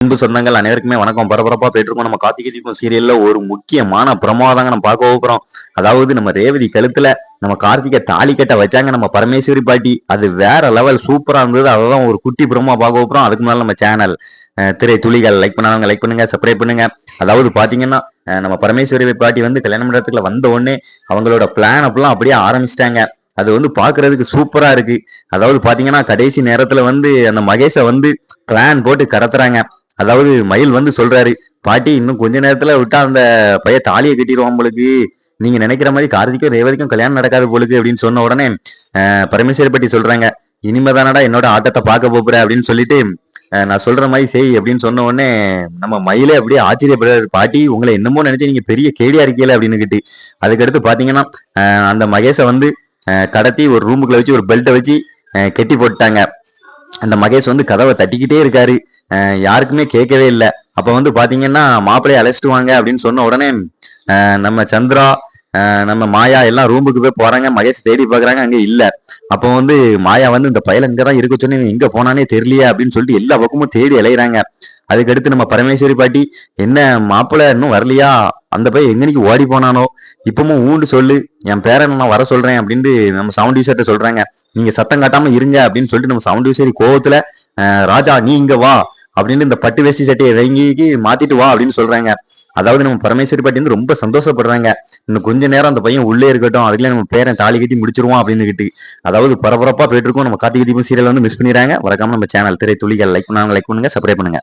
அன்பு சொந்தங்கள் அனைவருக்குமே வணக்கம். பரபரப்பா போயிட்டு இருக்கோம். நம்ம கார்த்திகை தீபம் சீரியல்ல ஒரு முக்கியமான பிரமாதாங்க நம்ம பார்க்க போறோம். அதாவது நம்ம ரேவதி கழுத்துல நம்ம கார்த்திகை தாலி கட்ட வச்சாங்க நம்ம பரமேஸ்வரி பாட்டி. அது வேற லெவல் சூப்பரா இருந்தது. அதான் ஒரு குட்டி பிரமா பார்க்க போறோம். அதுக்கு முன்னால நம்ம சேனல் திரை துளிகள் லைக் பண்ணாதவங்க லைக் பண்ணுங்க, சப்ஸ்கிரைப் பண்ணுங்க. அதாவது பாத்தீங்கன்னா நம்ம பரமேஸ்வரி பாட்டி வந்து கல்யாண மண்டபத்துக்குள்ள வந்த உடனே அவங்களோட பிளான் அப்பெல்லாம் அப்படியே ஆரம்பிச்சிட்டாங்க. அது வந்து பாக்குறதுக்கு சூப்பரா இருக்கு. அதாவது பாத்தீங்கன்னா கடைசி நேரத்துல வந்து அந்த மகேஷை வந்து பிளான் போட்டு கடத்துறாங்க. அதாவது மயில் வந்து சொல்றாரு, பாட்டி இன்னும் கொஞ்ச நேரத்துல விட்டா அந்த பையன் தாலியை கட்டிடுவான் போலுக்கு, நீங்க நினைக்கிற மாதிரி கார்த்திக்கும் ரேவதிக்கும் கல்யாணம் நடக்காது போலுக்கு அப்படின்னு சொன்ன உடனே பரமேஸ்வரி பாட்டி சொல்றாங்க, இனிமேதானடா என்னோட ஆட்டத்தை பார்க்க போற அப்படின்னு சொல்லிட்டு நான் சொல்ற மாதிரி செய் அப்படின்னு சொன்ன உடனே நம்ம மயிலே அப்படியே ஆச்சரியப்படுறாரு, பாட்டி உங்களை என்னமோ நினைச்சு நீங்க பெரிய கேடியா இருக்கீல அப்படின்னு கிட்டு. அதுக்கடுத்து பாத்தீங்கன்னா அந்த மகேஷை வந்து கடத்தி ஒரு ரூமுக்குள்ள வச்சு ஒரு பெல்ட்டை வச்சு கெட்டி போட்டுட்டாங்க. அந்த மகேஷ் வந்து கதவை தட்டிக்கிட்டே இருக்காரு. யாருக்குமே கேட்கவே இல்லை. அப்ப வந்து பாத்தீங்கன்னா மாப்பிள்ளைய அழைச்சிட்டு வாங்க அப்படின்னு சொன்ன உடனே நம்ம சந்திரா நம்ம மாயா எல்லாம் ரூமுக்கு போய் போறாங்க. மகேஷ் தேடி பாக்குறாங்க, அங்க இல்ல. அப்போ வந்து மாயா வந்து இந்த பையன் இங்கதான் இருக்க சொன்னே, எங்க போனானே தெரியலையே அப்படின்னு சொல்லிட்டு எல்லா பக்கமும் தேடி அலையிறாங்க. அதுக்கடுத்து நம்ம பரமேஸ்வரி பாட்டி, என்ன மாப்பிள்ளை இன்னும் வரலையா, அந்த பையன் எங்கனைக்கு ஓடி போனானோ, இப்பவும் ஊண்டு சொல்லு, என் பேரன் நான் வர சொல்றேன் அப்படின்ட்டு நம்ம சவுண்ட் யூசர்ட்ட சொல்றாங்க. நீங்க சத்தம் காட்டாம இருங்க அப்படின்னு சொல்லிட்டு நம்ம சவுண்ட் யூசர் கோவத்துல ராஜா நீ இங்க வா அப்படின்னு இந்த பட்டு வேஷ்டி சட்டையை வாங்கி மாத்திட்டு வா அப்படின்னு சொல்றாங்க. அதாவது நம்ம பரமேஸ்வரி பாட்டி வந்து ரொம்ப சந்தோஷப்படுறாங்க. இன்னும் கொஞ்ச நேரம் அந்த பையன் உள்ளே இருக்கட்டும், அதுக்குள்ள நம்ம பேரன் தாலி கட்டி முடிச்சிருவோம் அப்படின்னு. அதாவது பரபரப்பா போயிட்டு இருக்கோம். நம்ம கார்த்திகை தீபம் சீரியல் வந்து மிஸ் பண்ணிடுறாங்க. மறக்காம நம்ம சேனல் திரை துளிகள் லைக் பண்ணுங்க, சப்ஸ்கிரைப் பண்ணுங்க.